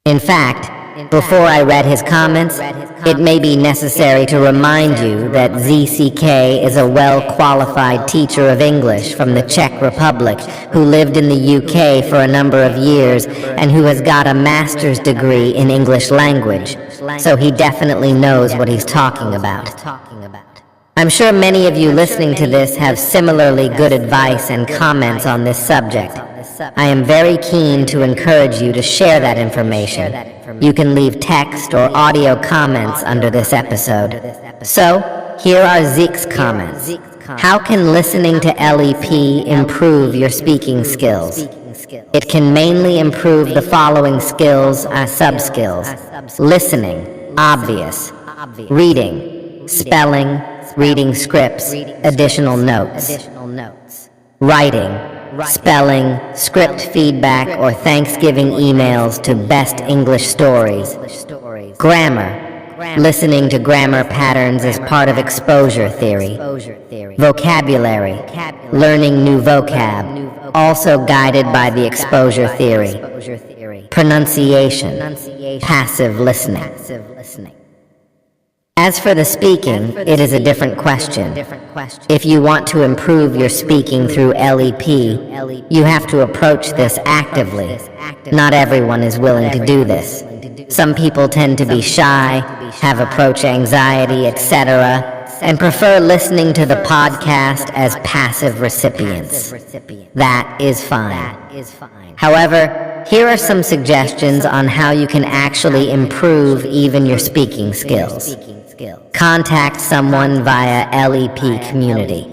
In fact, before I read his comments, it may be necessary to remind you that ZCK is a well-qualified teacher of English from the Czech Republic who lived in the UK for a number of years and who has got a master's degree in English language, so he definitely knows what he's talking about. I'm sure many of you listening to this have similarly good advice and comments on this subject. I am very keen to encourage you to share that information. You can leave text or audio comments under this episode. So, here are Zeke's comments. How can listening to LEP improve your speaking skills? It can mainly improve the following skills as sub-skills. Listening, obvious. Reading, spelling, reading scripts, additional notes. Writing, spelling, script feedback, or Thanksgiving emails to best English stories. Grammar, listening to grammar patterns as part of exposure theory. Vocabulary, learning new vocab, also guided by the exposure theory. Pronunciation, passive listening. As for the speaking, it is a different question. If you want to improve your speaking through LEP, you have to approach this actively. Not everyone is willing to do this. Some people tend to be shy, have approach anxiety, etc., and prefer listening to the podcast as passive recipients. That is fine. However, here are some suggestions on how you can actually improve even your speaking skills. Contact someone via LEP community.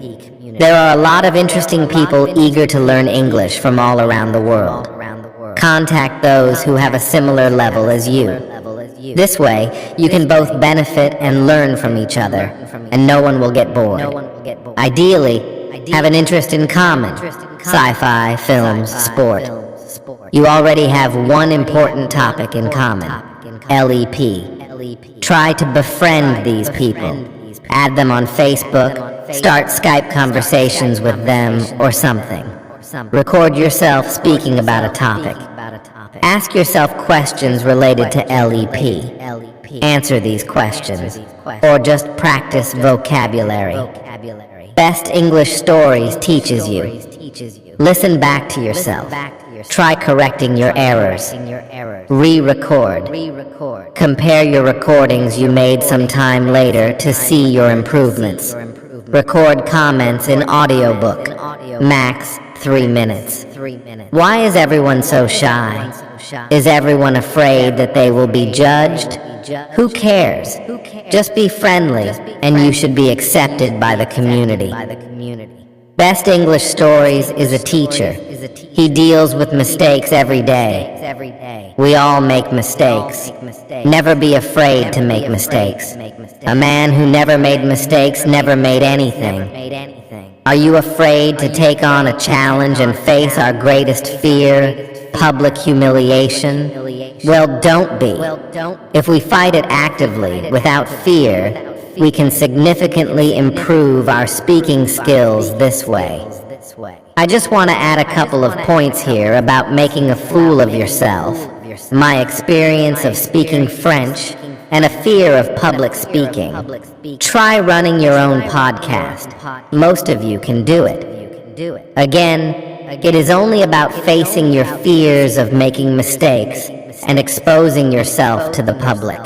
There are a lot of interesting people eager to learn English from all around the world. Contact those who have a similar level as you. This way, you can both benefit and learn from each other, and no one will get bored. Ideally, have an interest in common: sci-fi, films, sport. You already have one important topic in common: LEP. Try to befriend these people. Add them on Facebook, start Skype conversations with them, or something. Record yourself speaking about a topic. Ask yourself questions related to LEP. Answer these questions, or just practice vocabulary. Best English Stories teaches you. Listen back to yourself. Try correcting your errors. Re-record. Compare your recordings you made some time later to see your improvements. Record comments in audiobook. Max 3 minutes. Why is everyone so shy? Is everyone afraid that they will be judged? Who cares? Just be friendly, and you should be accepted by the community. Best English Stories is a teacher. He deals with mistakes every day. We all make mistakes. Never be afraid to make mistakes. A man who never made mistakes never made anything. Are you afraid to take on a challenge and face our greatest fear, public humiliation? Well, don't be. If we fight it actively, without fear, we can significantly improve our speaking skills this way. I just want to add a couple of points here about making a fool of yourself, my experience of speaking French, and a fear of public speaking. Try running your own podcast. Most of you can do it. Again, it is only about facing your fears of making mistakes and exposing yourself to the public.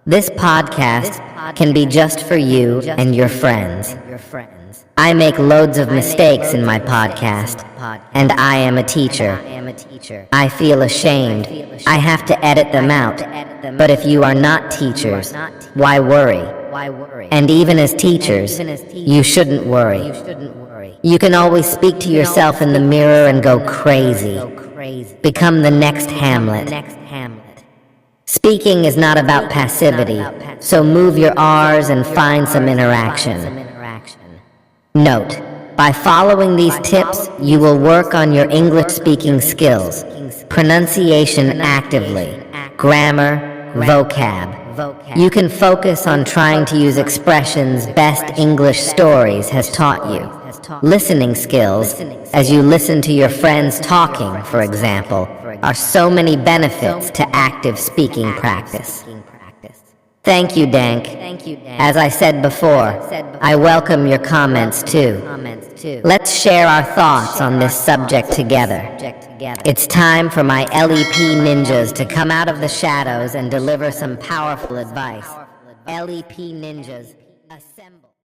This podcast can be just for you and your friends. I make loads of mistakes in my podcast, and I am a teacher. I feel ashamed. I have to edit them out. But if you are not teachers, why worry? And even as teachers, you shouldn't worry. You can always speak to yourself in the mirror and go crazy. Become the next Hamlet. Speaking is not about passivity, so move your R's and find some interaction. Note, by following these tips, you will work on your English speaking skills, pronunciation actively, grammar, vocab. You can focus on trying to use expressions Best English Stories has taught you. Listening skills, as you listen to your friends talking, for example, are so many benefits to active speaking practice. Thank you, Dank. As I said before, I welcome your comments too. Let's share our thoughts on this subject together. It's time for my LEP ninjas to come out of the shadows and deliver some powerful advice. LEP ninjas.